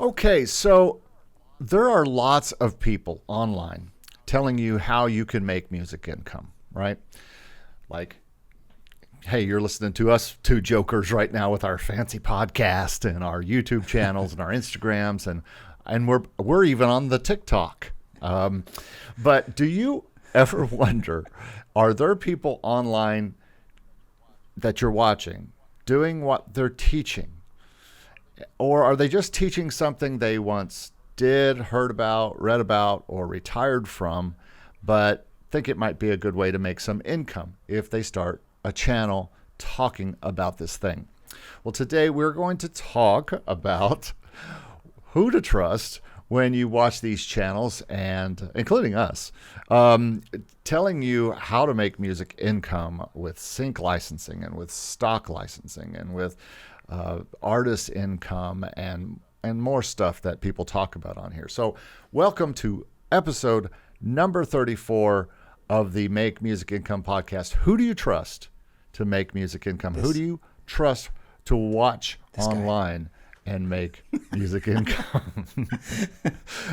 Okay, so there are lots of people online telling you how you can make music income, right? Like, hey, you're listening to us two jokers right now with our fancy podcast and our YouTube channels and our Instagrams, and we're even on the TikTok. But do you ever wonder, are there people online that you're watching doing what they're teaching? Or are they just teaching something they once did, heard about, read about, or retired from, but think it might be a good way to make some income if they start a channel talking about this thing? Well, today we're going to talk about who to trust when you watch these channels, and including us, telling you how to make music income with sync licensing and with stock licensing and with artist income and more stuff that people talk about on here. So welcome to episode number 34 of the Make Music Income podcast. Who do you trust to make music income? Who do you trust to watch online and make music income?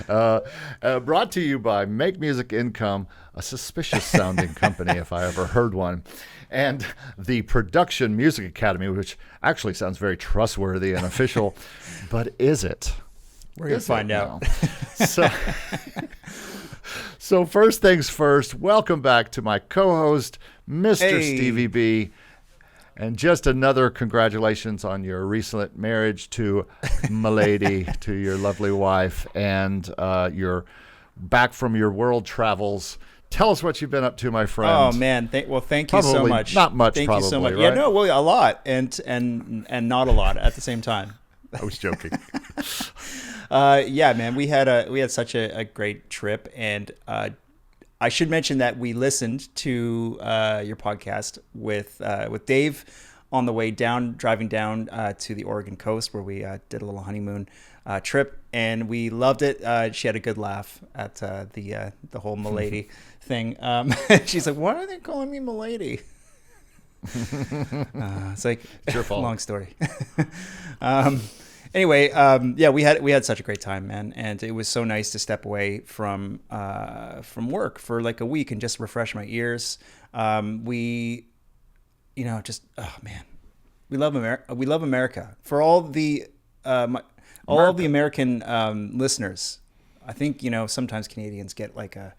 Brought to you by Make Music Income, a suspicious sounding company if I ever heard one, and the Production Music Academy, which actually sounds very trustworthy and official, but is it? We're going to find out. So first things first, welcome back to my co-host, Mr. Stevie B. And just another congratulations on your recent marriage to Milady, to your lovely wife, and you're back from your world travels. Tell us what you've been up to, my friend. Oh man, thank you so much. Not much, thank probably, you so much. Right? Yeah, no, well, a lot, and not a lot at the same time. I was joking. Yeah, man, we had such a great trip, and I should mention that we listened to your podcast with Dave on the way down, driving down to the Oregon coast where we did a little honeymoon trip, and we loved it. She had a good laugh at the whole Milady thing. She's like, "Why are they calling me Milady?" It's like, it's your fault. Long story. Anyway, yeah, we had such a great time, man, and it was so nice to step away from work for like a week and just refresh my ears. We love America. We love America. For all the all the American listeners, I think sometimes Canadians get like a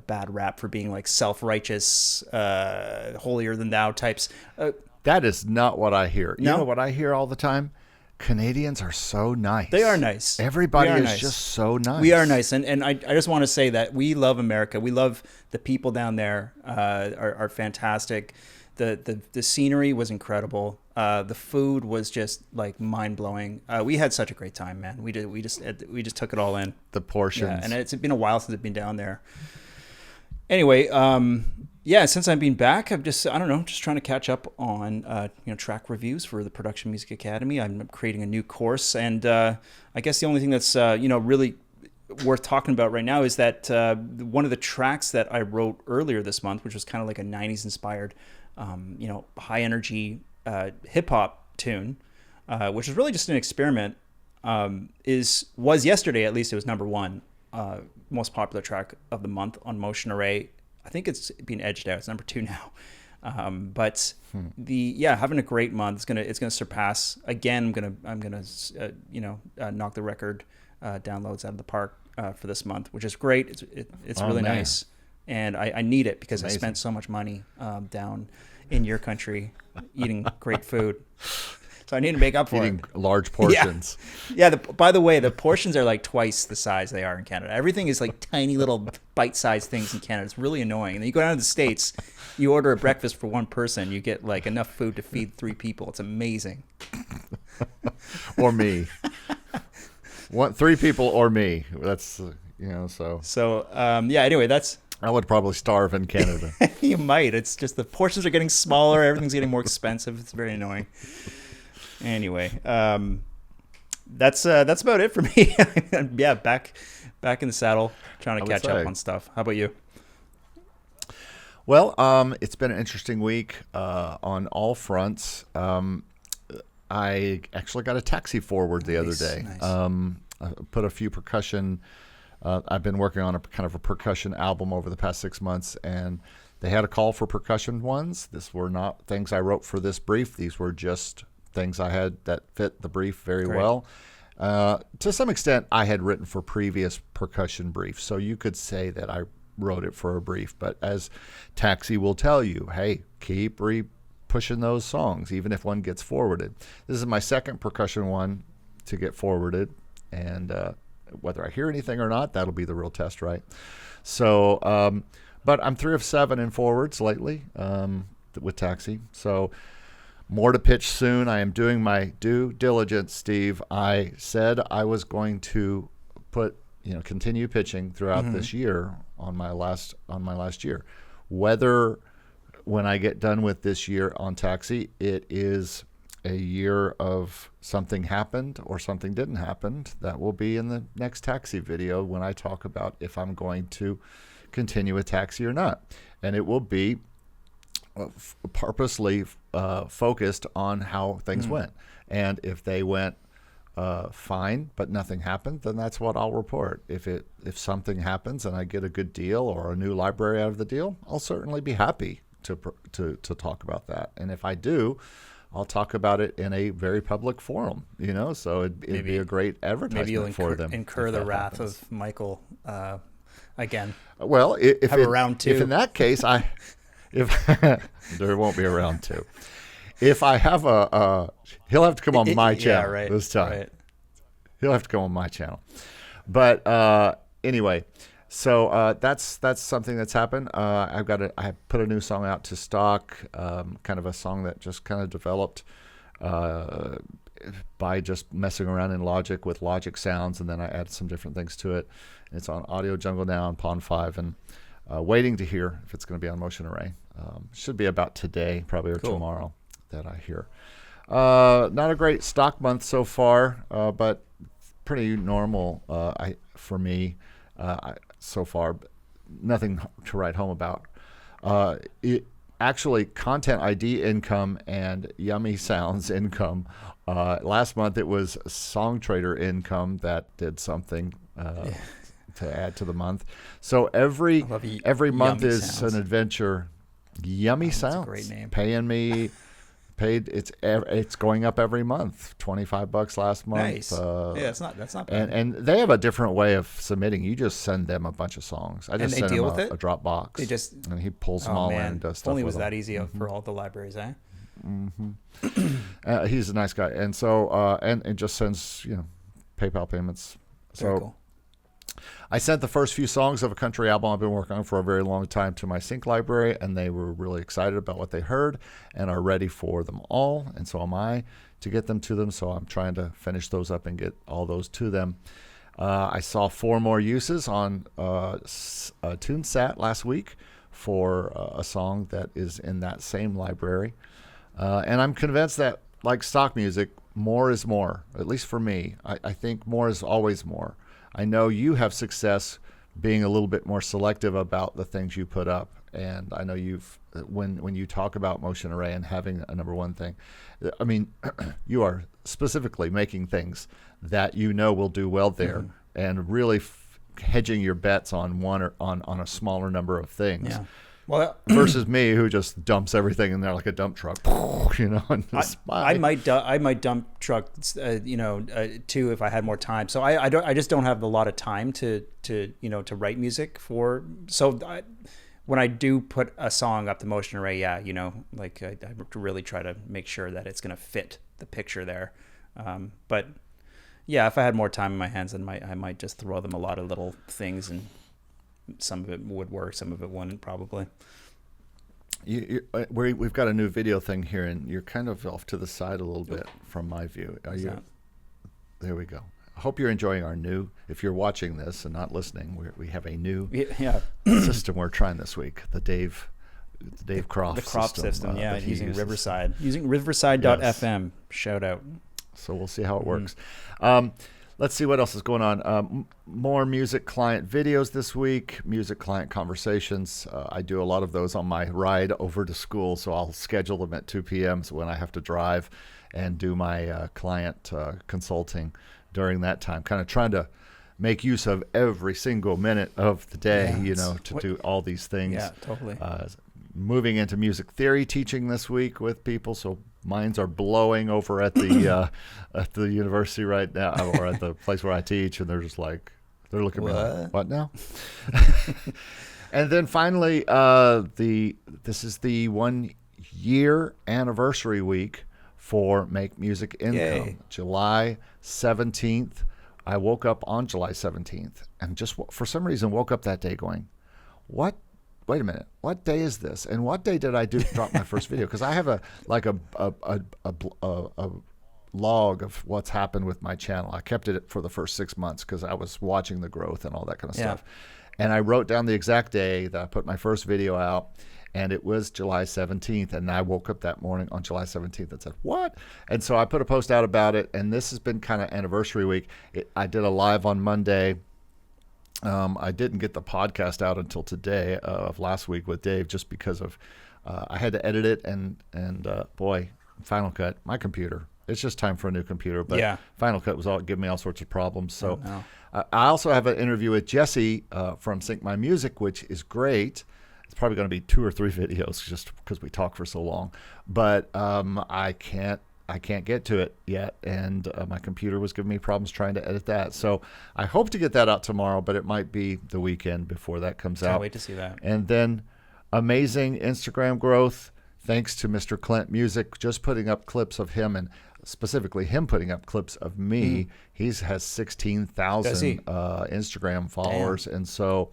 bad rap for being like self-righteous, holier than thou types. That is not what I hear. No? You know what I hear all the time? Canadians are so nice. They are nice. Everybody is just so nice. We are nice. And I just want to say that we love America. We love the people down there are fantastic. The scenery was incredible. The food was just like mind blowing. We had such a great time, man. We just took it all in. The portions. Yeah, and it's been a while since I've been down there. Anyway, yeah, since I've been back, just trying to catch up on track reviews for the Production Music Academy. I'm creating a new course, and I guess the only thing that's really worth talking about right now is that one of the tracks that I wrote earlier this month, which was kind of like a 90s inspired high energy hip hop tune, which was really just an experiment, was yesterday, at least it was number one most popular track of the month on Motion Array. I think it's being edged out. It's number 2 now. But having a great month. It's gonna surpass again. I'm gonna knock the record downloads out of the park for this month, which is great. It's really nice, and I need it because I spent so much money down in your country eating great food. So I need to make up for eating large portions. Yeah. By the way, the portions are like twice the size they are in Canada. Everything is like tiny little bite-sized things in Canada. It's really annoying. And then you go down to the States, you order a breakfast for one person, you get like enough food to feed 3 people. It's amazing. Or me. 3 people or me. That's so. So anyway, that's. I would probably starve in Canada. You might. It's just the portions are getting smaller. Everything's getting more expensive. It's very annoying. Anyway, that's about it for me. Yeah, back in the saddle, trying to catch up on stuff. How about you? Well, it's been an interesting week on all fronts. I actually got a taxi forward the other day. Nice. put a few percussion. I've been working on a kind of a percussion album over the past 6 months, and they had a call for percussion ones. These were not things I wrote for this brief. These were just things I had that fit the brief very well. To some extent, I had written for previous percussion briefs, so you could say that I wrote it for a brief. But as Taxi will tell you, hey, keep pushing those songs, even if one gets forwarded. This is my second percussion one to get forwarded, and whether I hear anything or not, that'll be the real test, right? So, but I'm 3 of 7 in forwards lately with Taxi. So more to pitch soon. I am doing my due diligence, Steve. I said I was going to continue pitching throughout this year on my last year. Whether when I get done with this year on Taxi, it is a year of something happened or something didn't happen, that will be in the next Taxi video when I talk about if I'm going to continue with Taxi or not. And it will be purposely focused on how things went. And if they went fine, but nothing happened, then that's what I'll report. If something happens and I get a good deal or a new library out of the deal, I'll certainly be happy to talk about that. And if I do, I'll talk about it in a very public forum, so it'd be a great advertisement for them. Incur the wrath of Michael again. Well, if a round two. If in that case, if there won't be a round two. If I have he'll have to come on my channel this time. Right. He'll have to come on my channel. But anyway, so that's something that's happened. I put a new song out to stock, kind of a song that just kind of developed by just messing around in Logic with Logic sounds, and then I added some different things to it. And it's on Audio Jungle now on Pond 5, and waiting to hear if it's going to be on Motion Array. Should be about today, probably, or tomorrow that I hear. Not a great stock month so far, but pretty normal for me so far. Nothing to write home about. Actually, Content ID income and Yummy Sounds income. Last month it was Song Trader income that did something to add to the month. So every month is Sounds. An adventure. Yummy Sounds. That's a great name. Paying me. It's going up every month. $25 last month. Nice. That's not bad. And they have a different way of submitting. You just send them a bunch of songs. I just send him a Dropbox. And he pulls them all in and does stuff. If only it was with that easy for all the libraries, eh? Mm-hmm. He's a nice guy, and so and it just sends PayPal payments. Very cool. I sent the first few songs of a country album I've been working on for a very long time to my sync library, and they were really excited about what they heard and are ready for them all, and so am I to get them to them. So I'm trying to finish those up and get all those to them. I saw 4 more uses on TuneSat last week for a song that is in that same library. And I'm convinced that, like stock music, more is more, at least for me. I think more is always more. I know you have success being a little bit more selective about the things you put up. And I know when you talk about Motion Array and having a number one thing, I mean, you are specifically making things that will do well there, and really hedging your bets on one or on a smaller number of things. Yeah. Well, versus me, who just dumps everything in there like a dump truck, And I might dump truck, too, if I had more time. So I just don't have a lot of time to write music for. So when I do put a song up the Motion Array, I really try to make sure that it's going to fit the picture there. But yeah, if I had more time in my hands, then I might just throw them a lot of little things, and some of it would work, some of it wouldn't, probably. We've got a new video thing here, and you're kind of off to the side a little bit from my view. Are you? There we go. I hope you're enjoying our new. If you're watching this and not listening, we have a new system we're trying this week. The Dave Croft. The Croft system. Using Riverside. Using Riverside.fm. Yes. Shout out. So we'll see how it works. Let's see what else is going on. More music client videos this week, music client conversations. I do a lot of those on my ride over to school, so I'll schedule them at 2 p.m. So when I have to drive and do my client consulting during that time, kind of trying to make use of every single minute of the day, to do all these things. Yeah, totally. Moving into music theory teaching this week with people, so minds are blowing over at the at the university right now, or at the place where I teach, and they're just like, they're looking at me like, what now? And then finally, this is the 1 year anniversary week for Make Music Income. Yay. July 17th. I woke up on July 17th and just for some reason woke up that day going, wait a minute, what day is this? And what day did I drop my first video? Because I have a log of what's happened with my channel. I kept it for the first 6 months because I was watching the growth and all that kind of stuff. And I wrote down the exact day that I put my first video out, and it was July 17th. And I woke up that morning on July 17th and said, what? And so I put a post out about it, and this has been kind of anniversary week. I did a live on Monday. I didn't get the podcast out until today of last week with Dave, just because of I had to edit it, and boy, Final Cut, my computer. It's just time for a new computer, but Final Cut was giving me all sorts of problems. So I also have an interview with Jesse from Sync My Music, which is great. It's probably going to be 2 or 3 videos just because we talk for so long, but I can't get to it yet, and my computer was giving me problems trying to edit that. So I hope to get that out tomorrow, but it might be the weekend before that comes out. Can't wait to see that. And then amazing Instagram growth, thanks to Mr. Clint Music, just putting up clips of him, and specifically him putting up clips of me. He has 16,000 Instagram followers. Damn. And so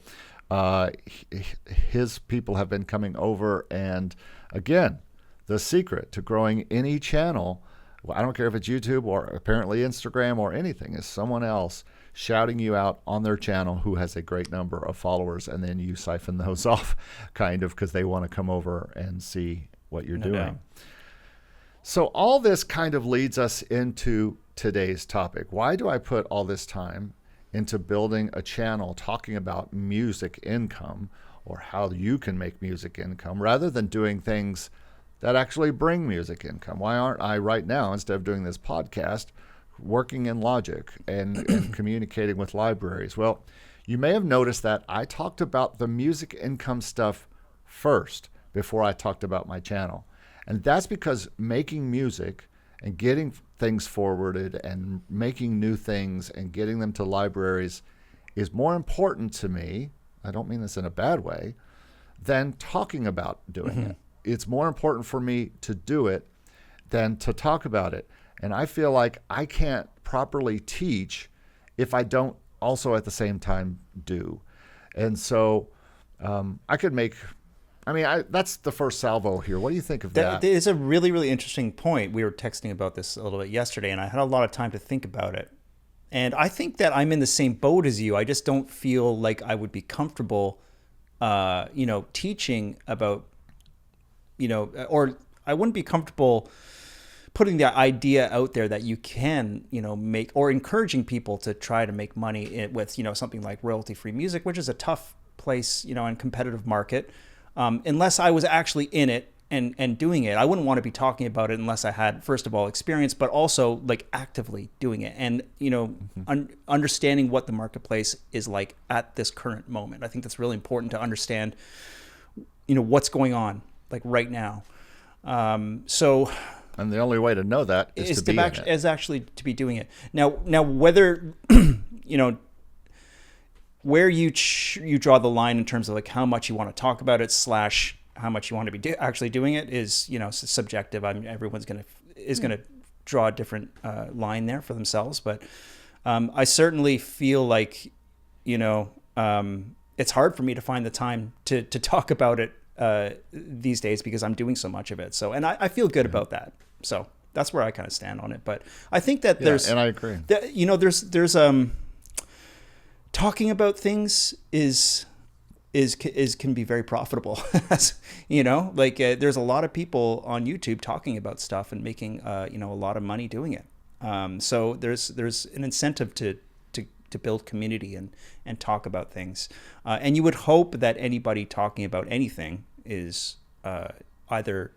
his people have been coming over, and again, the secret to growing any channel, I don't care if it's YouTube or apparently Instagram or anything, is someone else shouting you out on their channel who has a great number of followers, and then you siphon those off kind of because they want to come over and see what you're doing. Doubt. So all this kind of leads us into today's topic. Why do I put all this time into building a channel talking about music income, or how you can make music income, rather than doing things that actually bring music income? Why aren't I right now, instead of doing this podcast, working in Logic and communicating with libraries? Well, you may have noticed that I talked about the music income stuff first before I talked about my channel. And that's because making music and getting things forwarded and making new things and getting them to libraries is more important to me, I don't mean this in a bad way, than talking about doing it. It's more important for me to do it than to talk about it. And I feel like I can't properly teach if I don't also at the same time do. And so I could make, that's the first salvo here. What do you think of that? That is a really, really interesting point. We were texting about this a little bit yesterday, and I had a lot of time to think about it. And I think that I'm in the same boat as you. I just don't feel like I would be comfortable, teaching about, or I wouldn't be comfortable putting the idea out there that you can, make, or encouraging people to try to make money with, something like royalty-free music, which is a tough place, and competitive market. Unless I was actually in it and doing it. I wouldn't want to be talking about it unless I had, first of all, experience, but also like actively doing it and, understanding what the marketplace is like at this current moment. I think that's really important to understand, what's going on like right now. And the only way to know that is to be in it. Is actually to be doing it. Now whether, where you draw the line in terms of like how much you want to talk about it / how much you want to be actually doing it is, subjective. Everyone's going to draw a different line there for themselves. But I certainly feel like, it's hard for me to find the time to talk about it these days because I'm doing so much of it. So, and I feel good about that. So that's where I kind of stand on it. But I think that and I agree. There's talking about things can be very profitable. There's a lot of people on YouTube talking about stuff and making a lot of money doing it. So there's an incentive to build community and talk about things. And you would hope that anybody talking about anything is either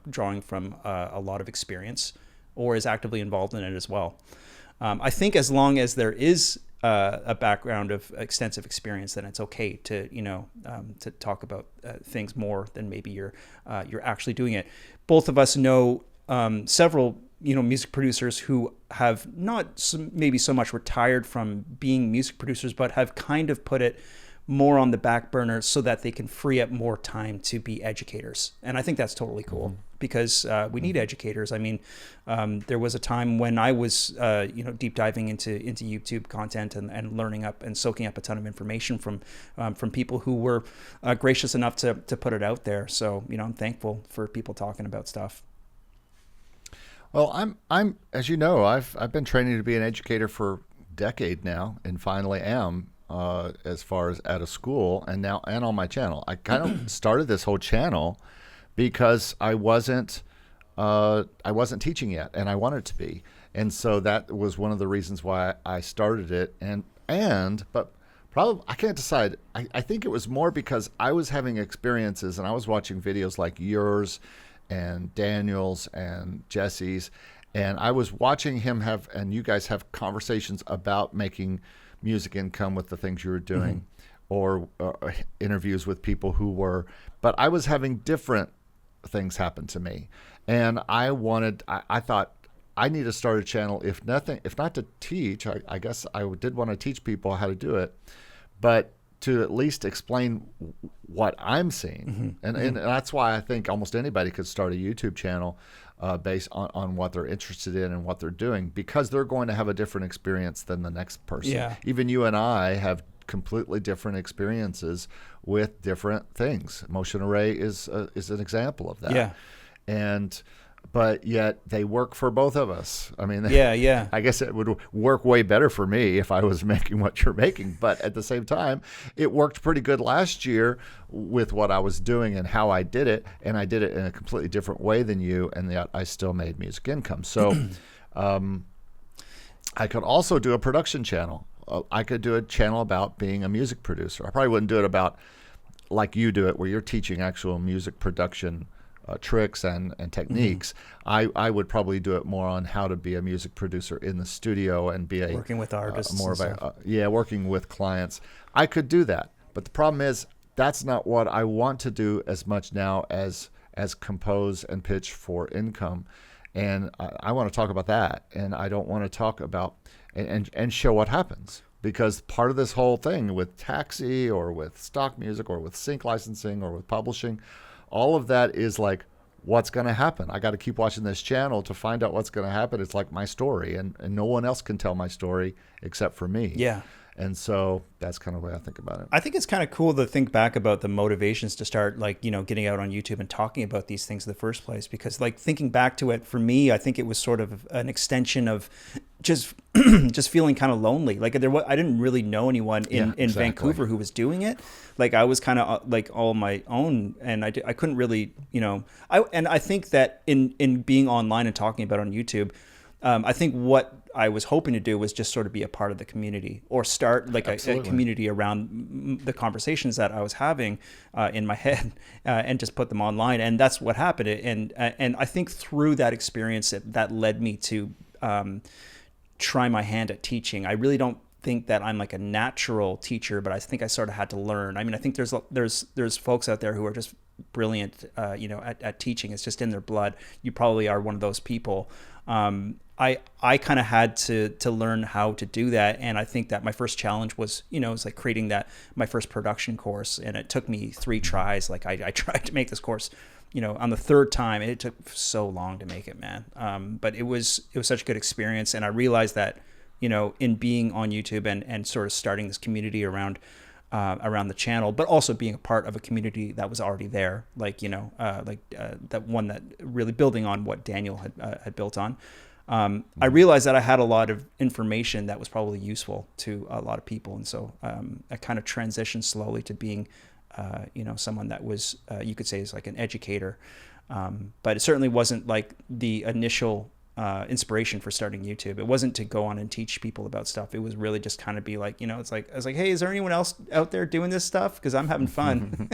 drawing from a lot of experience or is actively involved in it as well. I think as long as there is a background of extensive experience, then it's okay to to talk about things more than maybe you're actually doing it. Both of us know several music producers who have not maybe so much retired from being music producers, but have kind of put it more on the back burner so that they can free up more time to be educators. And I think that's totally cool because we need educators. I mean, there was a time when I was, deep diving into YouTube content and learning up and soaking up a ton of information from people who were gracious enough to put it out there. So, I'm thankful for people talking about stuff. Well, I'm as you know, I've been training to be an educator for a decade now, and finally am. As far as at a school and now and on my channel. I kind of started this whole channel because I wasn't teaching yet, and I wanted to be. And so that was one of the reasons why I started it. But probably I can't decide. I think it was more because I was having experiences and I was watching videos like yours and Daniel's and Jesse's, and I was watching him and you guys have conversations about making music income with the things you were doing, or interviews with people who were, but I was having different things happen to me. And I thought I need to start a channel, if not to teach, I guess I did want to teach people how to do it, but to at least explain what I'm seeing. And that's why I think almost anybody could start a YouTube channel based on what they're interested in and what they're doing, because they're going to have a different experience than the next person. Yeah. Even you and I have completely different experiences with different things. Motion array is an example of that. Yeah. But yet they work for both of us. I mean, yeah. I guess it would work way better for me if I was making what you're making. But at the same time, it worked pretty good last year with what I was doing and how I did it. And I did it in a completely different way than you. And yet I still made music income. So I could also do a production channel. I could do a channel about being a music producer. I probably wouldn't do it about like you do it, where you're teaching actual music production tricks and techniques. I would probably do it more on how to be a music producer in the studio and be working with artists, more of working with clients. I could do that, but the problem is that's not what I want to do as much now as compose and pitch for income. And I want to talk about that, and I don't want to talk about and show what happens. Because part of this whole thing with Taxi or with stock music or with sync licensing or with publishing, all of that is like, what's going to happen? I got to keep watching this channel to find out what's going to happen. It's like my story, and no one else can tell my story except for me. Yeah. And so that's kind of the way I think about it. I think it's kind of cool to think back about the motivations to start, getting out on YouTube and talking about these things in the first place. Because thinking back to it, for me, I think it was sort of an extension of just feeling kind of lonely. I didn't really know anyone in Vancouver who was doing it. I was kind of all on my own, and I couldn't really, I think that in being online and talking about it on YouTube, I think what I was hoping to do was just sort of be a part of the community, or start a community around the conversations that I was having in my head, and just put them online. And that's what happened. And I think through that experience, that led me to try my hand at teaching. I really don't think that I'm a natural teacher, but I think I sort of had to learn. I mean, I think there's folks out there who are just brilliant, at teaching. It's just in their blood. You probably are one of those people. I kind of had to learn how to do that. And I think that my first challenge was, it was creating my first production course. And it took me 3 tries. I tried to make this course, on the 3rd time, and it took so long to make it, man. But it was such a good experience. And I realized that, in being on YouTube and sort of starting this community around the channel, but also being a part of a community that was already there, that one that really building on what Daniel had built on. I realized that I had a lot of information that was probably useful to a lot of people. And so I kind of transitioned slowly to being, someone that was, you could say is an educator. But it certainly wasn't the initial inspiration for starting YouTube. It wasn't to go on and teach people about stuff. It was really just kind of be I was like, hey, is there anyone else out there doing this stuff? Because I'm having fun.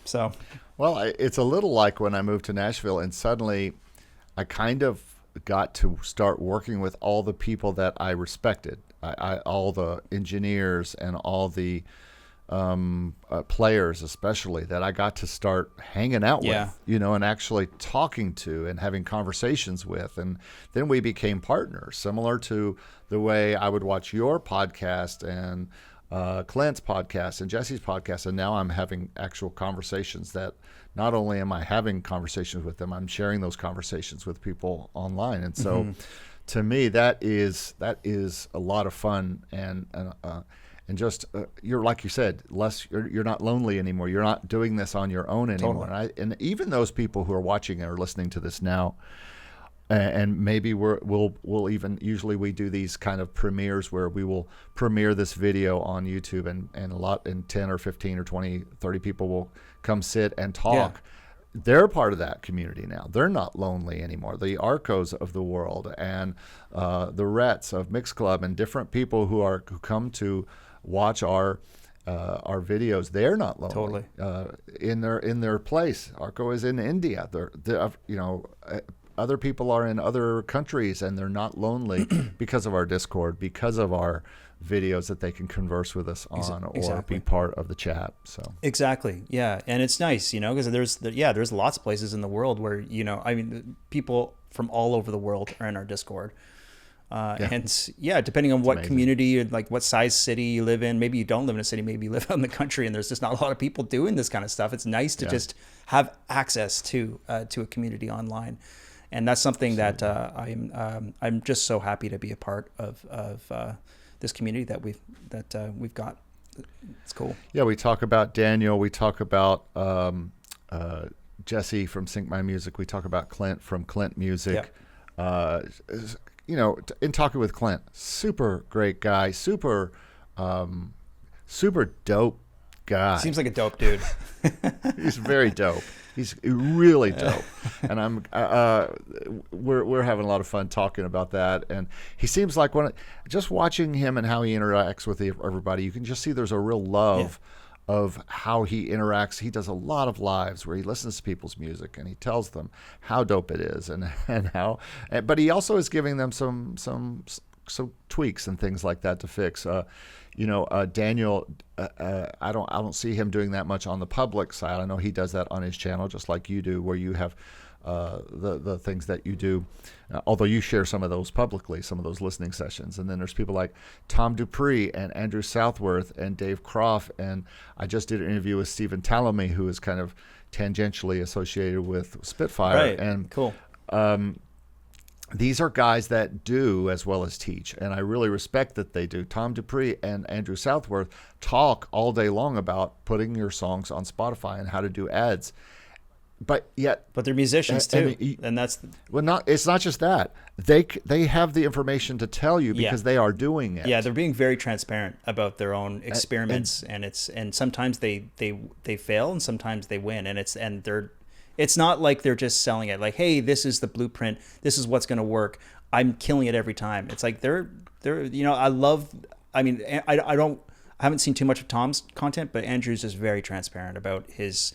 So, well, it's a little like when I moved to Nashville, and suddenly I kind of got to start working with all the people that I respected, all the engineers and all the players, especially, that I got to start hanging out with, and actually talking to and having conversations with. And then we became partners, similar to the way I would watch your podcast and Clint's podcast and Jesse's podcast. And now I'm having actual conversations that not only am I having conversations with them, I'm sharing those conversations with people online. And so to me, that is a lot of fun. And just you're, like you said, you're not lonely anymore. You're not doing this on your own anymore. Totally. And even those people who are watching or listening to this now, and maybe we'll even, usually we do these kind of premieres where we will premiere this video on YouTube, and 10 or 15 or 20, 30 people will come sit and talk. Yeah. They're part of that community now. They're not lonely anymore. The Arcos of the world and the Rets of Mix Club and different people who come to watch our videos, they're not lonely. Totally. In their place. Arco is in India. Other people are in other countries, and they're not lonely because of our Discord, because of our videos that they can converse with us on or be part of the chat. So exactly, yeah, and it's nice, because there's lots of places in the world where people from all over the world are in our Discord. And depending on what community, like what size city you live in, maybe you don't live in a city, maybe you live out in the country, and there's just not a lot of people doing this kind of stuff. It's nice to just have access to a community online, and that's something that I'm just so happy to be a part of this community that we've got. It's cool. Yeah, we talk about Daniel. We talk about Jesse from Sync My Music. We talk about Clint from Clint Music. Yep. In talking with Clint, super great guy, super dope guy. Seems like a dope dude. He's very dope. He's really dope, and we're having a lot of fun talking about that. And he seems like just watching him and how he interacts with everybody, you can just see there's a real love of how he interacts. He does a lot of lives where he listens to people's music and he tells them how dope it is and how, but he also is giving them some tweaks and things like that to fix. Daniel, I don't see him doing that much on the public side. I know he does that on his channel, just like you do, where you have the things that you do, although you share some of those publicly, some of those listening sessions. And then there's people like Tom Dupree and Andrew Southworth and Dave Croft. And I just did an interview with Stephen Talamy, who is kind of tangentially associated with Spitfire. Right. And cool. These are guys that do as well as teach, and I really respect that they do. Tom Dupree and Andrew Southworth talk all day long about putting your songs on Spotify and how to do ads. But they're musicians too, and that's it's not just that. They have the information to tell you because they are doing it. Yeah, they're being very transparent about their own experiments, and sometimes they fail and sometimes they win, it's not like they're just selling it like, hey, this is the blueprint, this is what's going to work, I'm killing it every time. It's like I haven't seen too much of Tom's content, but Andrew's is very transparent about his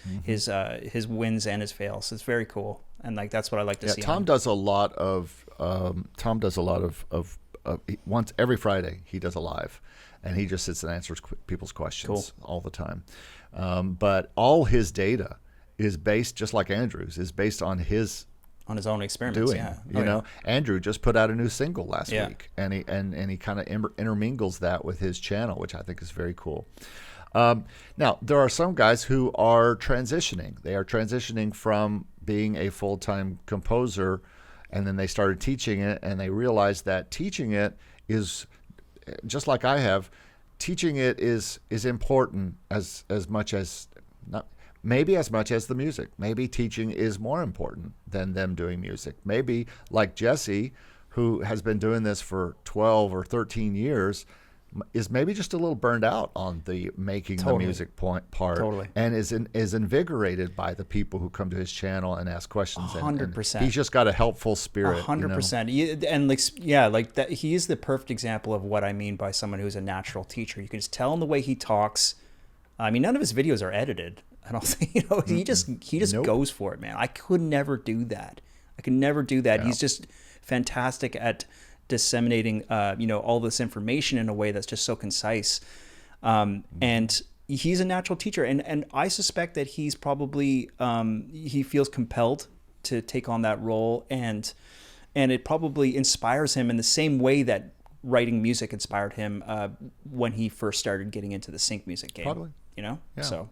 wins and his fails. It's very cool, and like that's what I like to see. Tom does a lot of once every Friday he does a live, and he just sits and answers people's questions all the time. But all his data is based, just like Andrew's, is based on his own experiments. Andrew just put out a new single last week, and he kind of intermingles that with his channel, which I think is very cool. Now there are some guys who are transitioning. They are transitioning from being a full-time composer, and then they started teaching it, and they realized that teaching it is, just like I have, teaching it is important as much as not. Maybe as much as the music. Maybe teaching is more important than them doing music. Maybe like Jesse, who has been doing this for 12 or 13 years, is maybe just a little burned out on the making the music part, and is invigorated by the people who come to his channel and ask questions. 100%. And he's just got a helpful spirit. 100%. And like that, he is the perfect example of what I mean by someone who's a natural teacher. You can just tell in the way he talks. I mean, none of his videos are edited. I don't think, he just goes for it, man. I could never do that. No. He's just fantastic at disseminating, all this information in a way that's just so concise. And he's a natural teacher. And I suspect that he's probably, he feels compelled to take on that role. And it probably inspires him in the same way that writing music inspired him when he first started getting into the sync music game. Probably. Yeah. So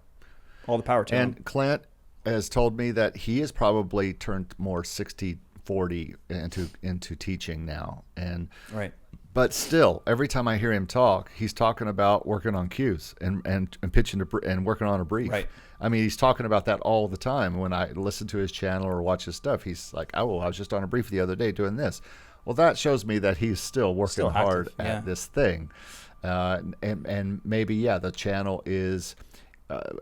all the power to him. And Clint has told me that he has probably turned more 60-40 into teaching now. And right. But still, every time I hear him talk, he's talking about working on cues and pitching and working on a brief. Right. I mean, he's talking about that all the time. When I listen to his channel or watch his stuff, he's like, "Oh, I was just on a brief the other day doing this." Well, that shows me that he's still working hard at this thing, and maybe the channel is,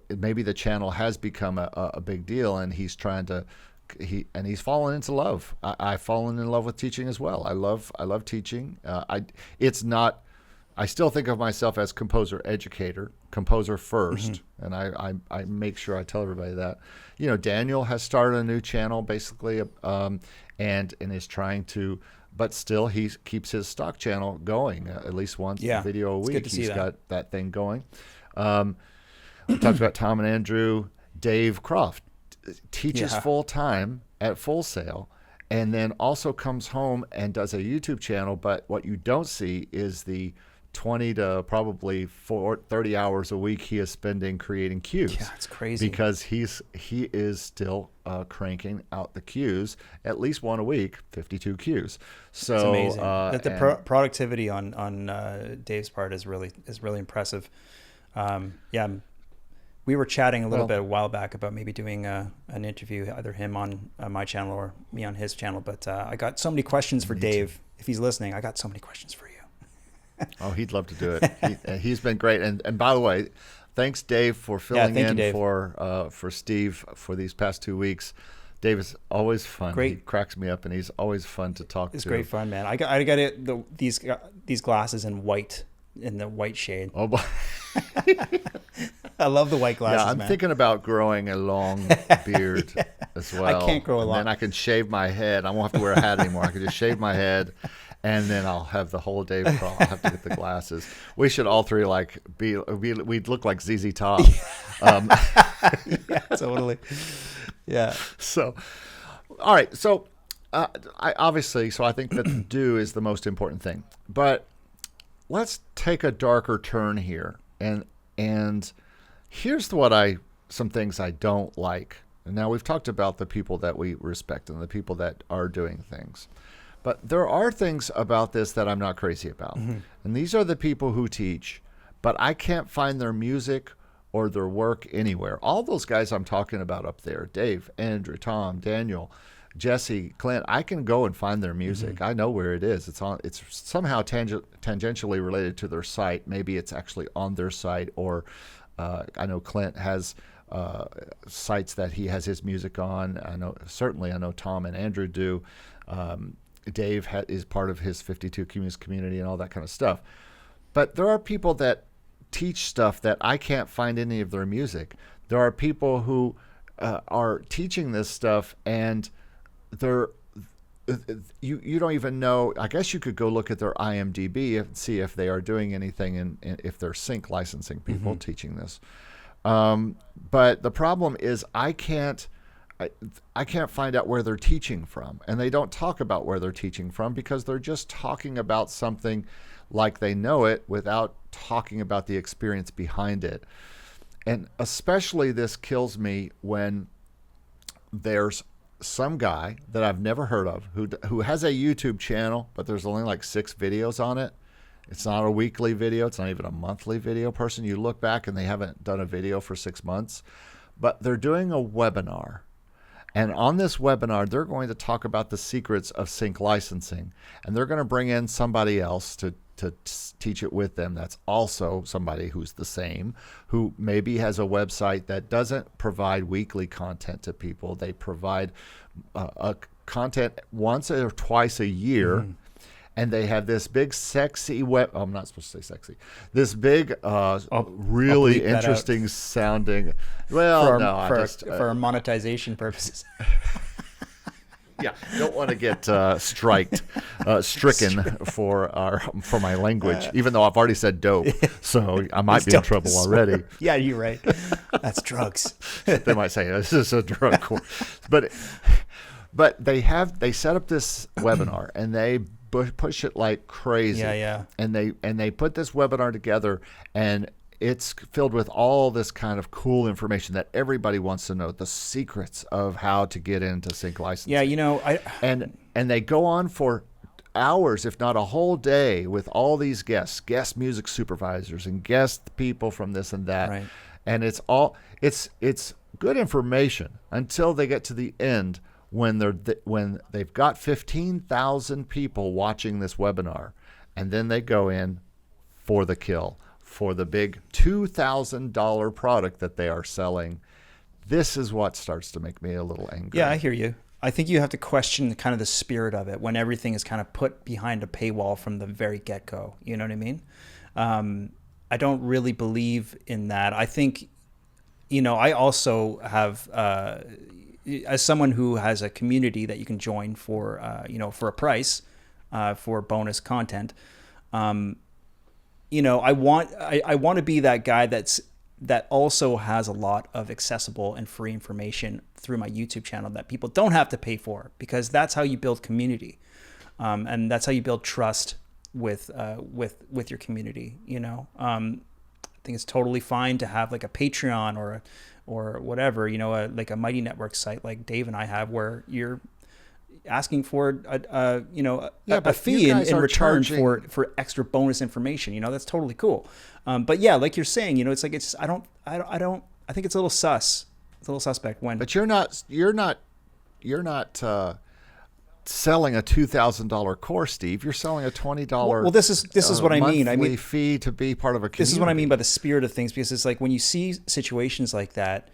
maybe the channel has become a big deal, and he's trying to. He's fallen into love. I've fallen in love with teaching as well. I love teaching. It's not. I still think of myself as composer educator, composer first, and I make sure I tell everybody that. Daniel has started a new channel basically, and is trying to, but still he keeps his stock channel going at least once a video a week. He's got that thing going. We talked about Tom and Andrew. Dave Croft teaches full time at Full Sail, and then also comes home and does a YouTube channel. But what you don't see is the 20 to probably 30 hours a week he is spending creating cues. Yeah, it's crazy. Because he is still cranking out the cues, at least one a week, 52 cues. So it's amazing. The productivity on Dave's part is really impressive. We were chatting a little bit a while back about maybe doing an interview, either him on my channel or me on his channel. But I got so many questions for Dave. Too. If he's listening, I got so many questions for you. Oh, he'd love to do it. He's been great. And by the way, thanks, Dave, for filling in for Steve for these past 2 weeks. Dave is always fun. Great. He cracks me up, and he's always fun to talk to. It's great fun, man. I got these glasses in white. In the white shade. Oh boy. I love the white glasses. Yeah, I'm thinking about growing a long beard as well. I can't grow a long. Then I can shave my head. I won't have to wear a hat anymore. I can just shave my head, and then I'll have the whole day. I'll have to get the glasses. We should all three we'd look like ZZ Top. Yeah, totally. Yeah. So, all right. So, I think that do is the most important thing, but. Let's take a darker turn here, and here's some things I don't like. And now we've talked about the people that we respect and the people that are doing things, but there are things about this that I'm not crazy about. And these are the people who teach, but I can't find their music or their work anywhere. All those guys I'm talking about up there, Dave, Andrew, Tom, Daniel, Jesse, Clint, I can go and find their music. I know where it is. It's somehow tangentially related to their site. Maybe it's actually on their site, or I know Clint has sites that he has his music on. I know Tom and Andrew do. Dave is part of his 52 community and all that kind of stuff. But there are people that teach stuff that I can't find any of their music. There are people who are teaching this stuff, and you don't even know. I guess you could go look at their IMDb and see if they are doing anything, if they're sync licensing people teaching this. But the problem is I can't find out where they're teaching from, and they don't talk about where they're teaching from because they're just talking about something like they know it without talking about the experience behind it. And especially this kills me when there's some guy that I've never heard of who has a YouTube channel, but there's only like 6 videos on it. It's not a weekly video. It's not even a monthly video person. You look back and they haven't done a video for 6 months, but they're doing a webinar. And on this webinar, they're going to talk about the secrets of sync licensing. And they're going to bring in somebody else to teach it with them. That's also somebody who's the same, who maybe has a website that doesn't provide weekly content to people. They provide a content once or twice a year. And they have this big sexy I'm not supposed to say sexy. This big, really interesting sounding. Well, for monetization purposes. Yeah, don't want to get stricken for my language, even though I've already said dope, so I might be in trouble already. Yeah, you're right. That's drugs. They might say this is a drug course, but they set up this webinar and they push it like crazy. Yeah. And they put this webinar together, and it's filled with all this kind of cool information that everybody wants to know, the secrets of how to get into sync licensing. Yeah, and they go on for hours, if not a whole day, with all these guest music supervisors and guest people from this and that. Right. And it's good information until they get to the end when they've got 15,000 people watching this webinar, and then they go in for the kill, for the big $2,000 product that they are selling. This is what starts to make me a little angry. Yeah, I hear you. I think you have to question kind of the spirit of it when everything is kind of put behind a paywall from the very get-go. You know what I mean? I don't really believe in that. I think, I also have, as someone who has a community that you can join for, for a price, for bonus content, I want to be that guy that also has a lot of accessible and free information through my YouTube channel that people don't have to pay for, because that's how you build community, and that's how you build trust with your community. I think it's totally fine to have like a Patreon or whatever, like a Mighty Network site like Dave and I have, where you're asking for a fee in return for extra bonus information. That's totally cool. But yeah, like you're saying, it's like, I think it's a little sus. It's a little suspect when. But you're not selling a $2,000 course, Steve. You're selling a $20. Well, this is what I mean. Monthly fee to be part of a community. This is what I mean by the spirit of things, because it's like when you see situations like that,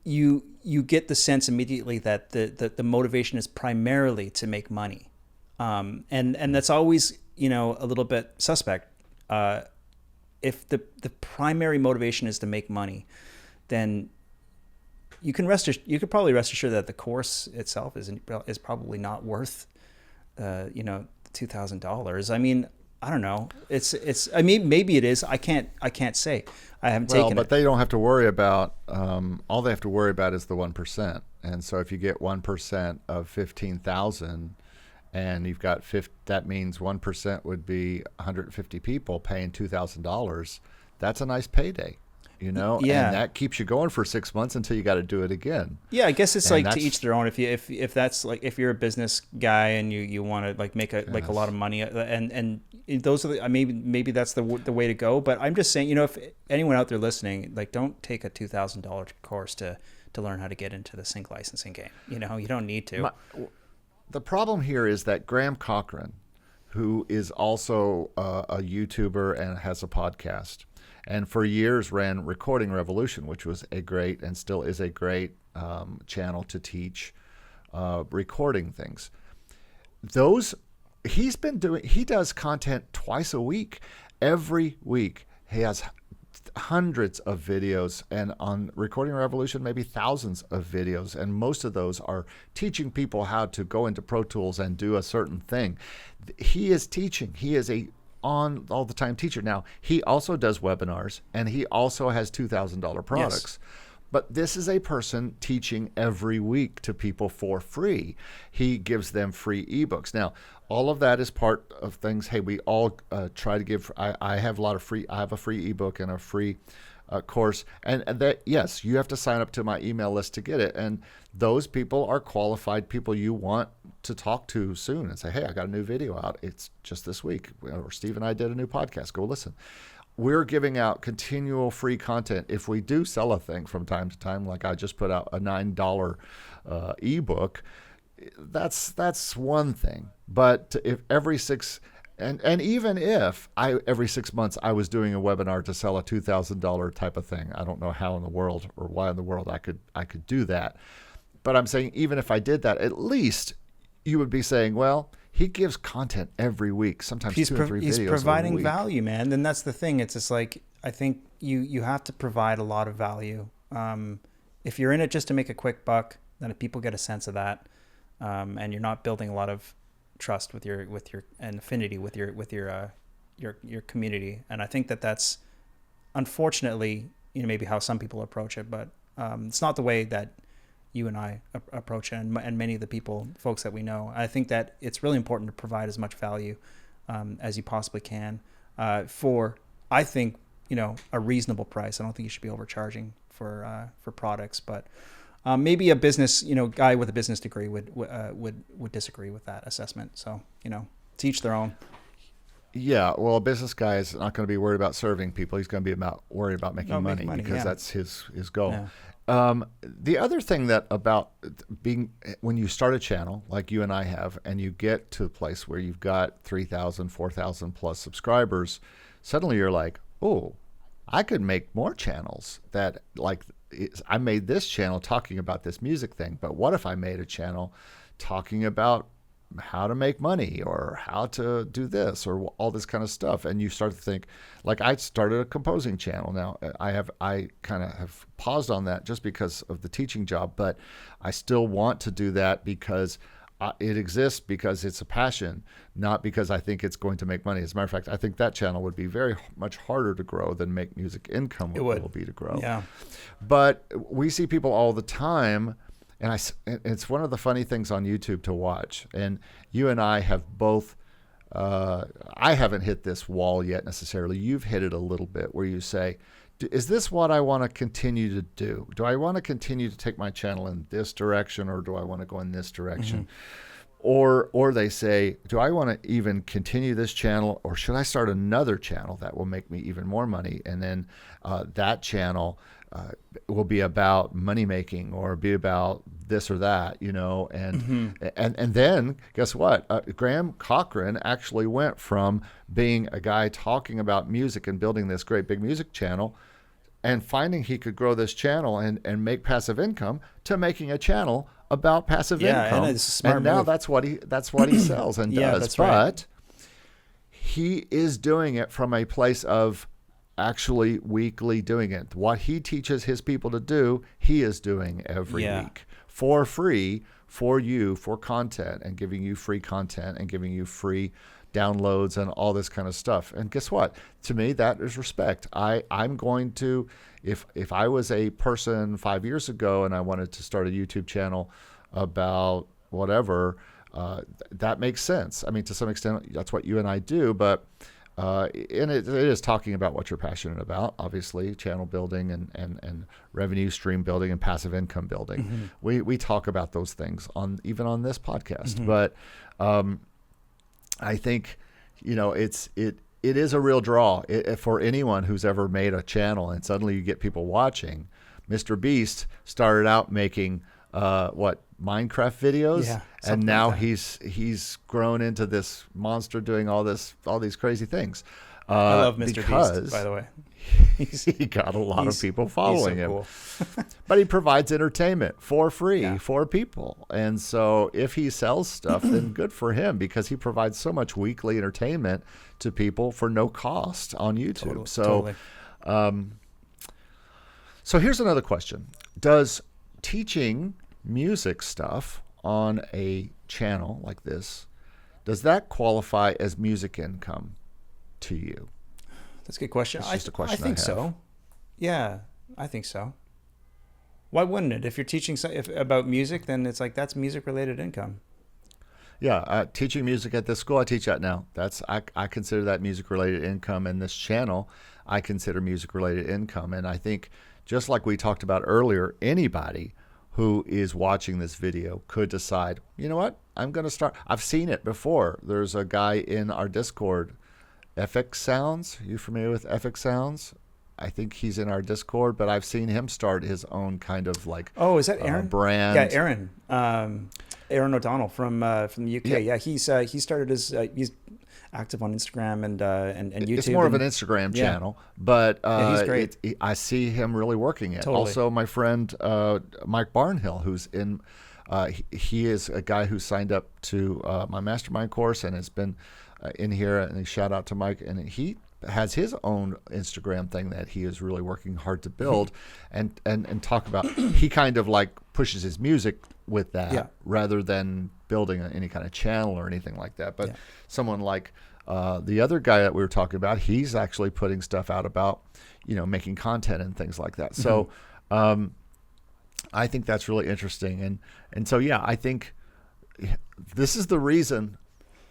you get the sense immediately that the motivation is primarily to make money, and that's always a little bit suspect. If the primary motivation is to make money, then you could probably rest assured that the course itself is probably not worth $2,000. I mean, I don't know. Maybe it is. I can't say. I haven't taken it. But they don't have to worry about. All they have to worry about is the 1%. And so if you get 1% of 15,000, and you've got that means 1% would be 150 people paying $2,000. That's a nice payday. Yeah. And that keeps you going for 6 months until you got to do it again. Yeah, I guess it's like to each their own. If that's like, if you're a business guy and you want to like make a lot of money, and those are maybe that's the way to go. But I'm just saying, if anyone out there listening, like, don't take a $2,000 course to learn how to get into the sync licensing game. You don't need to. The problem here is that Graham Cochran, who is also a YouTuber and has a podcast, and for years ran Recording Revolution, which was a great and still is a great channel to teach recording things. He does content twice a week. Every week he has hundreds of videos, and on Recording Revolution maybe thousands of videos, and most of those are teaching people how to go into Pro Tools and do a certain thing. He is teaching. He is a on all the time teacher. Now, he also does webinars, and he also has $2,000 products. Yes. But this is a person teaching every week to people for free. He gives them free ebooks. Now, all of that is part of things. Hey, we all try to give. I have a free ebook and a free course, and that, yes, you have to sign up to my email list to get it. And those people are qualified people you want to talk to soon and say, hey, I got a new video out. It's just this week. Or Steve and I did a new podcast. Go listen. We're giving out continual free content. If we do sell a thing from time to time, like I just put out a $9 ebook, that's one thing. But if every even if every 6 months I was doing a webinar to sell a $2,000 type of thing, I don't know how in the world or why in the world I could do that. But I'm saying, even if I did that, at least you would be saying, well, he gives content every week, sometimes 2 or 3 videos. He's providing a week. Value, man. And that's the thing. It's just like, I think you have to provide a lot of value. If you're in it just to make a quick buck, then if people get a sense of that, and you're not building a lot of trust with your and affinity with your community. And I think that's unfortunately, maybe how some people approach it, but it's not the way that you and I approach it, and many of the folks that we know. I think that it's really important to provide as much value as you possibly can for, I think, a reasonable price. I don't think you should be overcharging for products, but maybe a business, guy with a business degree would disagree with that assessment. So, to each their own. Yeah, well, a business guy is not going to be worried about serving people. He's going to be worried about making money because yeah. that's his goal. Yeah. The other thing that about being, when you start a channel like you and I have, and you get to a place where you've got 3,000, 4,000 plus subscribers, suddenly you're like, oh, I could make more channels that, like, I made this channel talking about this music thing, but what if I made a channel talking about how to make money or how to do this or all this kind of stuff? And you start to think, like, I started a composing channel. Now I kind of have paused on that just because of the teaching job, but I still want to do that because it exists, because it's a passion, not because I think it's going to make money. As a matter of fact, I think that channel would be very much harder to grow than Make Music Income will be to grow. Yeah. But we see people all the time, and it's one of the funny things on YouTube to watch. And you and I have both, I haven't hit this wall yet necessarily. You've hit it a little bit where you say, is this what I want to continue to do? Do I want to continue to take my channel in this direction, or do I want to go in this direction? Mm-hmm. Or they say, do I want to even continue this channel, or should I start another channel that will make me even more money? And then that channel will be about money making or be about this or that, and mm-hmm. and then guess what? Graham Cochran actually went from being a guy talking about music and building this great big music channel and finding he could grow this channel and make passive income to making a channel about passive income. And it's a smart now move. that's what he sells and Yeah, does. that's but right. He is doing it from a place of actually weekly doing it. What he teaches his people to do, he is doing every week for free for you, for content, and giving you free content and giving you free downloads and all this kind of stuff. And guess what? To me, that is respect. I'm going to, if I was a person 5 years ago and I wanted to start a YouTube channel about whatever, that makes sense. I mean, to some extent, that's what you and I do, but and it is talking about what you're passionate about, obviously, channel building and revenue stream building and passive income building. Mm-hmm. We talk about those things even on this podcast. Mm-hmm. But I think, it is a real draw for anyone who's ever made a channel and suddenly you get people watching. Mr. Beast started out making Minecraft videos, and now like he's grown into this monster doing all these crazy things. I love Mr. Beast, by the way. He got a lot of people following him. Cool. But he provides entertainment for free for people. And so if he sells stuff, then good for him, because he provides so much weekly entertainment to people for no cost on YouTube. Totally. So here's another question. Does teaching music stuff on a channel like this, does that qualify as music income to you? That's a good question. It's just a question I think have. so. Yeah, I think so. Why wouldn't it? If you're teaching about music, then it's like that's music-related income. Yeah, teaching music at this school, I teach that now. I consider that music-related income, and this channel, I consider music-related income. And I think, just like we talked about earlier, anybody who is watching this video could decide, you know what, I'm going to start. I've seen it before. There's a guy in our Discord, FX Sounds. You familiar with FX Sounds? I think he's in our Discord, but I've seen him start his own kind of like is that Aaron? Brand. Yeah, Aaron. Aaron O'Donnell from the UK. Yeah, he started his he's active on Instagram and YouTube. It's more of an Instagram channel, but he's great. I see him really working it. Totally. Also, my friend Mike Barnhill, who's in, he is a guy who signed up to my mastermind course and has been in here. And shout out to Mike, and has his own Instagram thing that he is really working hard to build, and talk about. He kind of like pushes his music with that rather than building any kind of channel or anything like that. But someone like the other guy that we were talking about, he's actually putting stuff out about, making content and things like that. So I think that's really interesting. And so, yeah, I think this is the reason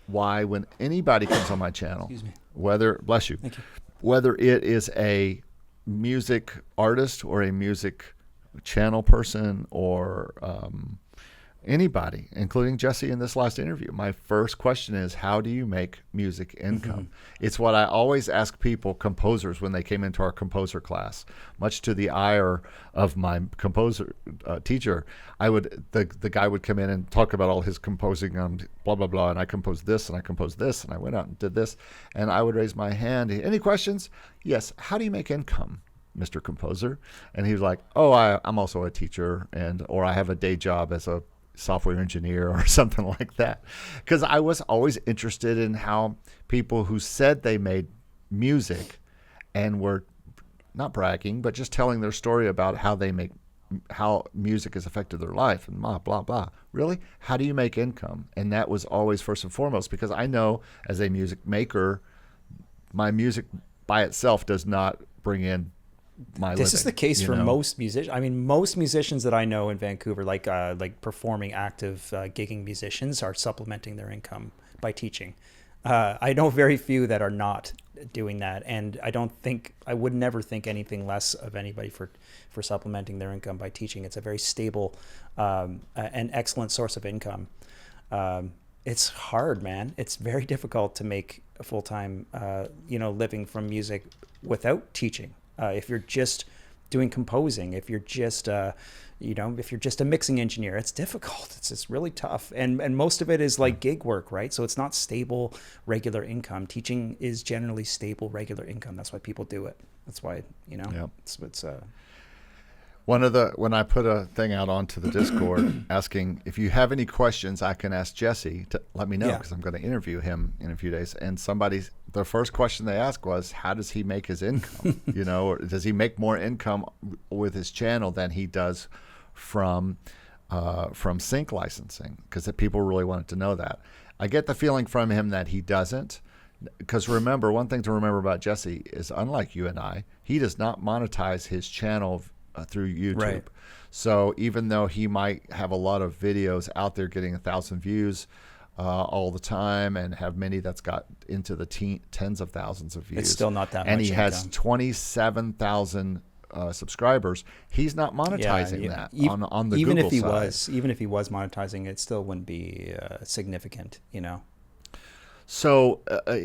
why when anybody comes on my channel, bless you, Thank you, whether it is a music artist or a music channel person or anybody, including Jesse in this last interview, my first question is, how do you make music income? It's what I always ask people, composers, when they came into our composer class. Much to the ire of my composer teacher, the guy would come in and talk about all his composing, blah blah blah, and I composed this and I composed this and I went out and did this, and I would raise my hand. Any questions? Yes. How do you make income, Mr. Composer? And he was like, oh, I'm also a teacher, or I have a day job as a software engineer or something like that. Because I was always interested in how people who said they made music and were not bragging, but just telling their story about how music has affected their life and blah, blah, blah. Really? How do you make income? And that was always first and foremost, because I know as a music maker, my music by itself does not bring in my This living, is the case for most musicians. I mean, most musicians that I know in Vancouver, like performing, active, gigging musicians, are supplementing their income by teaching. I know very few that are not doing that, and I would never think anything less of anybody for supplementing their income by teaching. It's a very stable and excellent source of income. It's hard, man. It's very difficult to make a full-time, living from music without teaching. If you're just doing composing, if you're just, if you're just a mixing engineer, it's difficult. It's really tough. And most of it is like gig work, right? So it's not stable, regular income. Teaching is generally stable, regular income. That's why people do it. That's why, it's when I put a thing out onto the Discord asking if you have any questions, I can ask Jesse to let me know, because I'm going to interview him in a few days. And the first question they asked was, how does he make his income? Or does he make more income with his channel than he does from sync licensing? Because people really wanted to know that. I get the feeling from him that he doesn't. Because remember, one thing to remember about Jesse is, unlike you and I, he does not monetize his channel through YouTube. Right. So even though he might have a lot of videos out there getting 1,000 views all the time, and have many that's got into the tens of thousands of views, it's still not that much. And he has 27,000 subscribers. He's not monetizing that on the even Google side. Even if he was monetizing, it still wouldn't be significant. So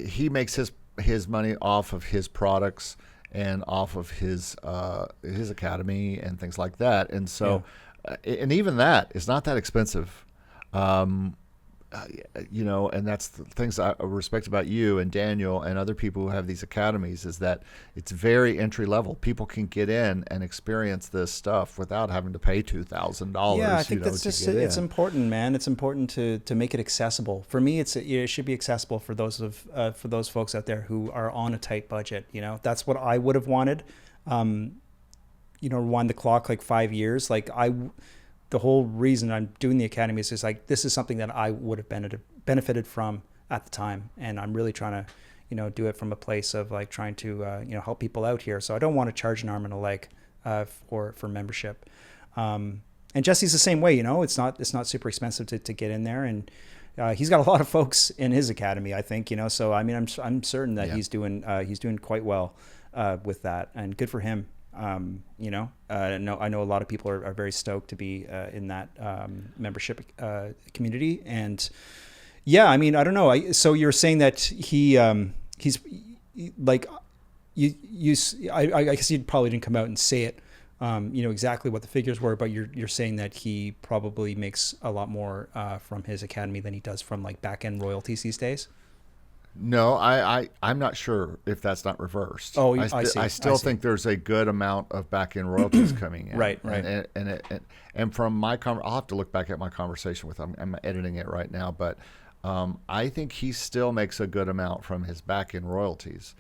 he makes his money off of his products and off of his academy and things like that. And so, and even that is not that expensive. And that's the things I respect about you and Daniel and other people who have these academies, is that it's very entry level. People can get in and experience this stuff without having to pay $2,000. Yeah, I think that's just it's important, man. It's important to make it accessible. For me, it should be accessible for those folks out there who are on a tight budget. That's what I would have wanted. Rewind the clock like 5 years. The whole reason I'm doing the academy is just this is something that I would have benefited from at the time, and I'm really trying to, do it from a place of trying to, help people out here. So I don't want to charge an arm and a leg for membership. And Jesse's the same way. It's not super expensive to get in there, and he's got a lot of folks in his academy, I think. So I mean, I'm certain that he's doing quite well with that, and good for him. I know a lot of people are very stoked to be in that membership community, and I mean, I don't know. So you're saying that he's like I guess you probably didn't come out and say it, exactly what the figures were, but you're saying that he probably makes a lot more from his academy than he does from back end royalties these days. No, I'm not sure if that's not reversed. Oh, I see. I still think there's a good amount of back-end royalties coming in. Right. And from I'll have to look back at my conversation with him. I'm editing it right now, but I think he still makes a good amount from his back-end royalties.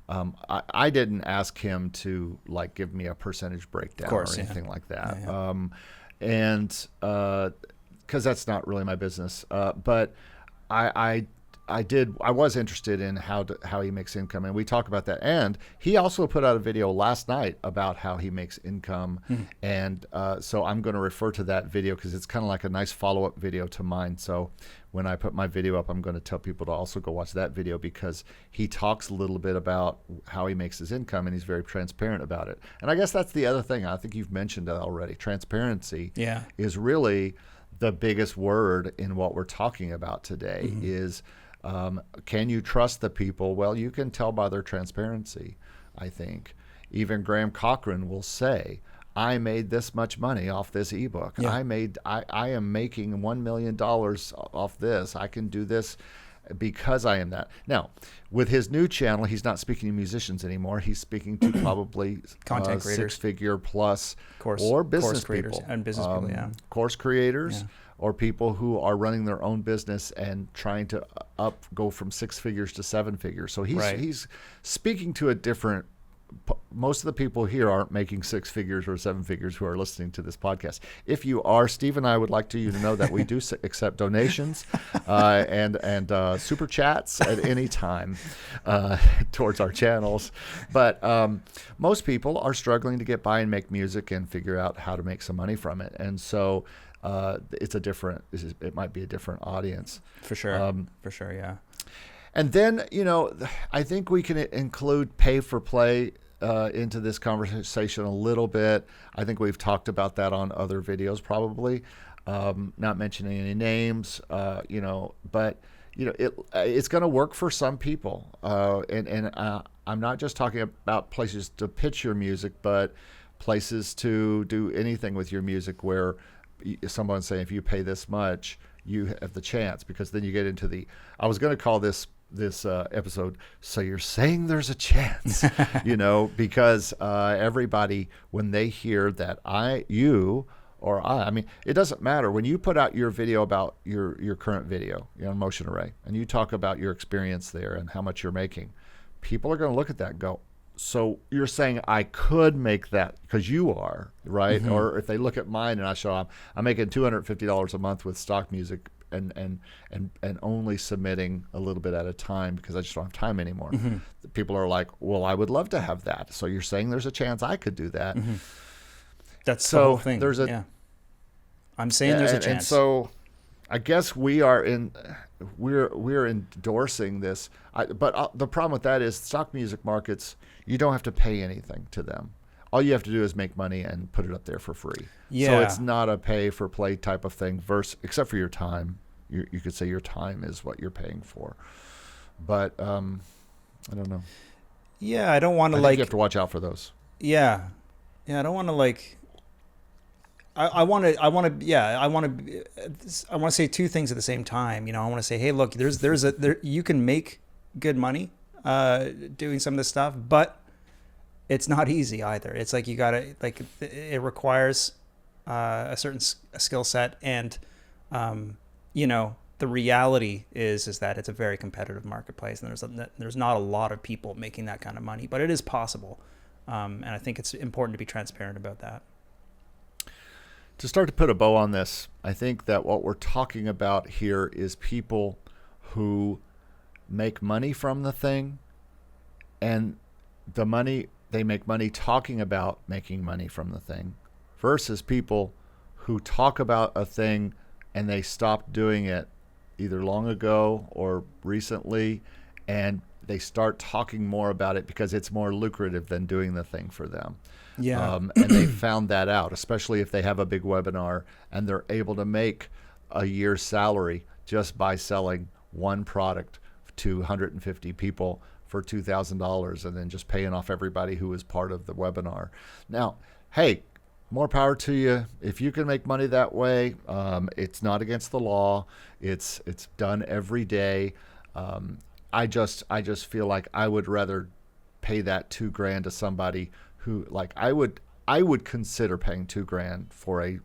I didn't ask him to like give me a percentage breakdown or anything like that. And because that's not really my business. But I was interested in how he makes income, and we talk about that. And he also put out a video last night about how he makes income, and so I'm going to refer to that video because it's kind of like a nice follow-up video to mine. So when I put my video up, I'm going to tell people to also go watch that video because he talks a little bit about how he makes his income, and he's very transparent about it. And I guess that's the other thing. I think you've mentioned it already. Transparency is really the biggest word in what we're talking about today. Is can you trust the people? Well, you can tell by their transparency, I think. Even Graham Cochran will say, I made this much money off this ebook. I am making $1 million off this. I can do this because I am that. Now, with his new channel, he's not speaking to musicians anymore. He's speaking to probably content creators, six-figure plus, or business creators people. And business people, course creators. Or people who are running their own business and trying to go from 6 figures to 7 figures. So he's speaking to a different. Most of the people here aren't making 6 figures or 7 figures who are listening to this podcast. If you are, Steve and I would like you to know that we do accept donations and super chats at any time towards our channels. But most people are struggling to get by and make music and figure out how to make some money from it. And so it might be a different audience. For sure. Yeah. And then, I think we can include pay for play into this conversation a little bit. I think we've talked about that on other videos, probably, not mentioning any names, but it's going to work for some people. And I'm not just talking about places to pitch your music, but places to do anything with your music where someone's saying, if you pay this much, you have the chance, because then you get into I was going to call this episode, so you're saying there's a chance, because everybody, when they hear that I mean, it doesn't matter. When you put out your video about your current video, Motion Array, and you talk about your experience there and how much you're making, people are going to look at that and go, so you're saying I could make that because you are, right? Or if they look at mine and I show I'm making $250 a month with stock music and only submitting a little bit at a time because I just don't have time anymore. People are like, well, I would love to have that. So you're saying there's a chance I could do that. That's the whole thing. I'm saying there's a chance. And so I guess we're endorsing this. But the problem with that is stock music markets, you don't have to pay anything to them. All you have to do is make money and put it up there for free. So it's not a pay for play type of thing, except for your time. You could say your time is what you're paying for. But I don't know. Yeah, I don't want to you have to watch out for those. Yeah, I don't want to I want to say two things at the same time. I want to say, hey, look, you can make good money doing some of this stuff, but it's not easy either. It's like you gotta it requires a certain skill set, and the reality is that it's a very competitive marketplace, and there's not a lot of people making that kind of money, but it is possible, and I think it's important to be transparent about that. To start to put a bow on this, I think that what we're talking about here is people who make money from the thing, and they make money talking about making money from the thing, versus people who talk about a thing and they stopped doing it either long ago or recently, and they start talking more about it because it's more lucrative than doing the thing for them. And they found that out, especially if they have a big webinar and they're able to make a year's salary just by selling one product to 150 people for $2,000 and then just paying off everybody who was part of the webinar. Now, hey, more power to you. If you can make money that way, it's not against the law. It's done every day. I just feel like I would rather pay that $2,000 to somebody who, I would consider paying $2,000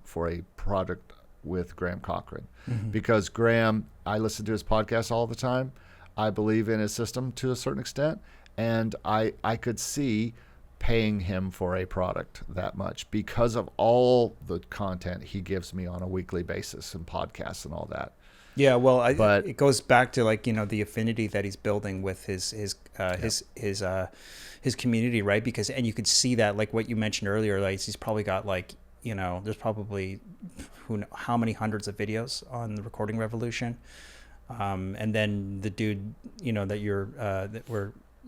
for a product with Graham Cochran, because Graham, I listen to his podcast all the time. I believe in his system to a certain extent, And I could see paying him for a product that much because of all the content he gives me on a weekly basis and podcasts and all that. Yeah, well, But it goes back to like, the affinity that he's building with his community, right? Because, and you could see that, like what you mentioned earlier, like he's probably got like, there's probably how many hundreds of videos on the Recording Revolution, and then the dude, that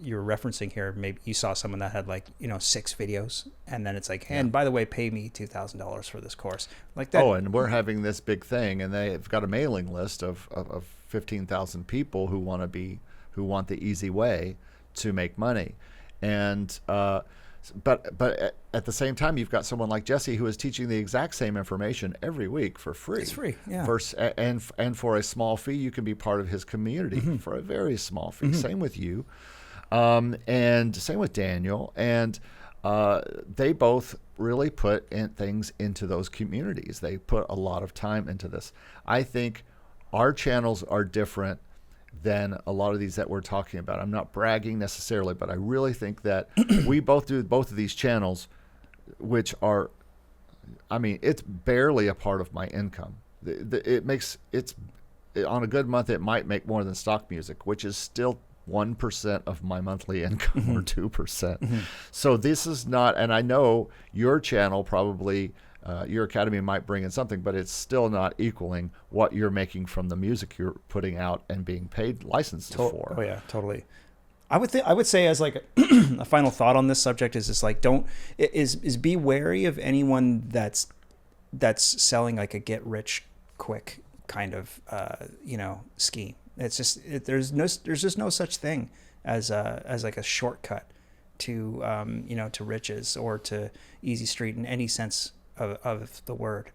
you're referencing here, maybe you saw someone that had like 6 videos, and then it's like, hey, and by the way, pay me $2,000 for this course, like that. Oh, and we're having this big thing, and they've got a mailing list of 15,000 people who want the easy way to make money, and but at the same time, you've got someone like Jesse who is teaching the exact same information every week for free. It's free, yeah. And for a small fee, you can be part of his community for a very small fee. Same with you. And same with Daniel, and they both really put things into those communities. They put a lot of time into this. I think our channels are different than a lot of these that we're talking about. I'm not bragging necessarily, but I really think that we both do both of these channels, which are, I mean, it's barely a part of my income. It's on a good month, it might make more than stock music, which is still 1% of my monthly income or 2%. So this is not, and I know your channel probably, your academy might bring in something, but it's still not equaling what you're making from the music you're putting out and being paid licenses for. Oh yeah, totally. I would say as like a final thought on this subject is just like, be wary of anyone that's selling like a get rich quick kind of scheme. It's just there's just no such thing as like a shortcut to to riches or to easy street in any sense of the word.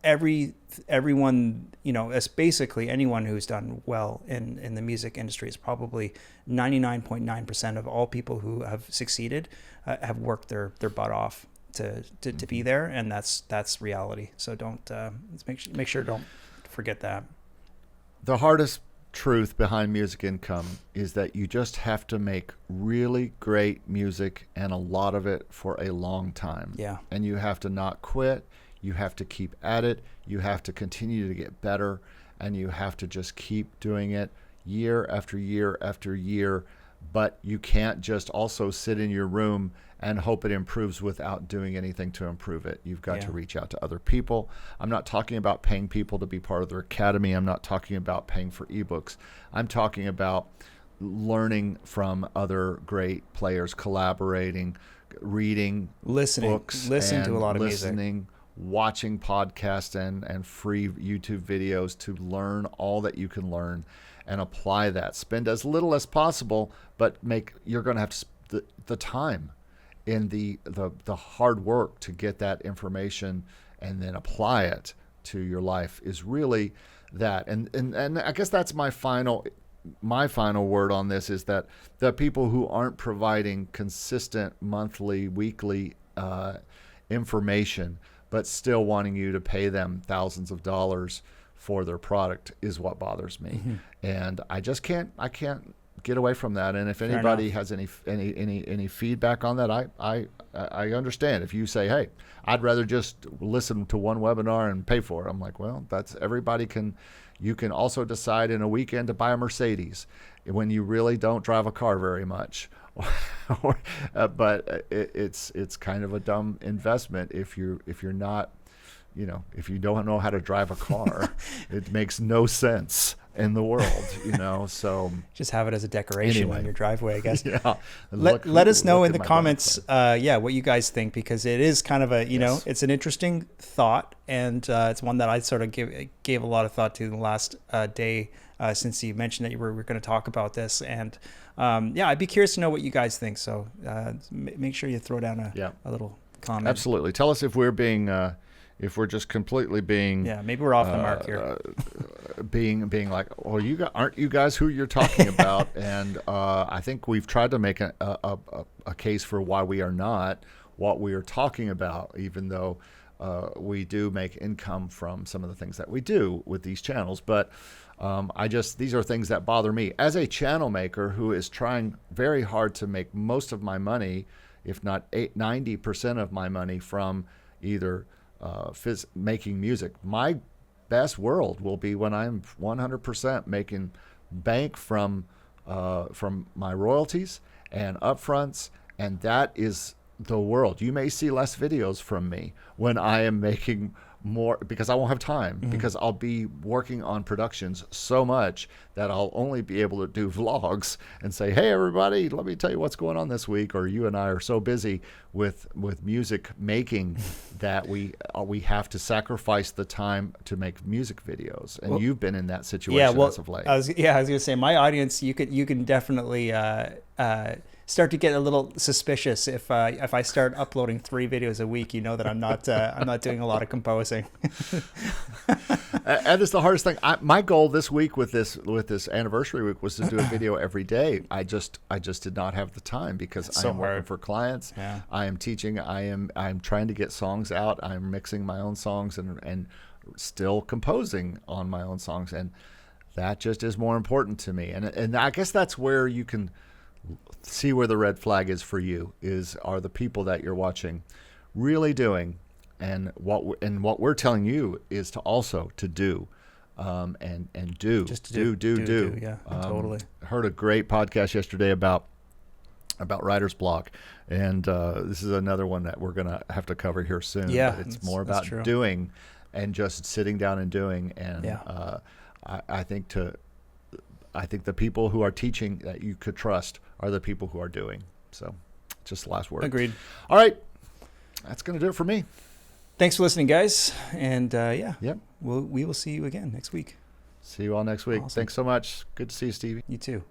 Everyone, as basically anyone who's done well in the music industry is probably 99.9% of all people who have succeeded have worked their butt off to be there, and that's reality. So don't make sure don't forget that. The hardest truth behind music income is that you just have to make really great music and a lot of it for a long time. Yeah. And you have to not quit. You have to keep at it. You have to continue to get better. And you have to just keep doing it year after year after year. But you can't just also sit in your room and hope it improves without doing anything to improve it. You've got to reach out to other people. I'm not talking about paying people to be part of their academy. I'm not talking about paying for ebooks. I'm talking about learning from other great players, collaborating, reading books, listening to a lot of music, watching podcasts and free YouTube videos to learn all that you can learn and apply that. Spend as little as possible, but you're going to have the time in the hard work to get that information and then apply it to your life is really that. And I guess that's my final word on this is that the people who aren't providing consistent monthly, weekly information, but still wanting you to pay them thousands of dollars for their product is what bothers me. And I can't get away from that. And if anybody has any feedback on that, I understand. If you say, hey, I'd rather just listen to one webinar and pay for it, I'm like, well, that's everybody can. You can also decide in a weekend to buy a Mercedes when you really don't drive a car very much. But it's kind of a dumb investment if you're not, if you don't know how to drive a car. It makes no sense in the world, so just have it as a decoration on your driveway, I guess. Yeah. Let us know in the comments what you guys think, because it is kind of a it's an interesting thought, and it's one that I sort of gave a lot of thought to the last day since you mentioned that we're going to talk about this, and I'd be curious to know what you guys think, so make sure you throw down a little comment. Absolutely. Tell us if we're being if we're just completely being maybe we're off the mark here. Being like, well, aren't you guys who you're talking about? And I think we've tried to make a case for why we are not what we are talking about, even though we do make income from some of the things that we do with these channels. But These are things that bother me as a channel maker who is trying very hard to make most of my money, if not 90% of my money from either making music. My best world will be when I'm 100% making bank from my royalties and upfronts, and that is the world. You may see less videos from me when I am making more, because I won't have time, because I'll be working on productions so much that I'll only be able to do vlogs and say, hey everybody, let me tell you what's going on this week. Or you and I are so busy with music making that we have to sacrifice the time to make music videos. And you've been in that situation as of late. I was gonna say, my audience, you can definitely start to get a little suspicious if I start uploading 3 videos a week. You know that I'm not doing a lot of composing. And it's the hardest thing. My goal this week with this anniversary week was to do a video every day. I just did not have the time because I am working for clients. Yeah. I am teaching. I'm trying to get songs out. I'm mixing my own songs and still composing on my own songs, and that just is more important to me. And I guess that's where you can see where the red flag is for you, are the people that you're watching really doing, and what we're telling you is to do and do. Just to do. Yeah, totally. Heard a great podcast yesterday about writer's block, and this is another one that we're gonna have to cover here soon. Yeah, but it's more about doing and just sitting down and doing. And I think the people who are teaching that you could trust are the people who are doing. So, just the last word. Agreed. All right, that's gonna do it for me. Thanks for listening, guys. And Yep. we will see you again next week. See you all next week. Awesome. Thanks so much. Good to see you, Stevie. You too.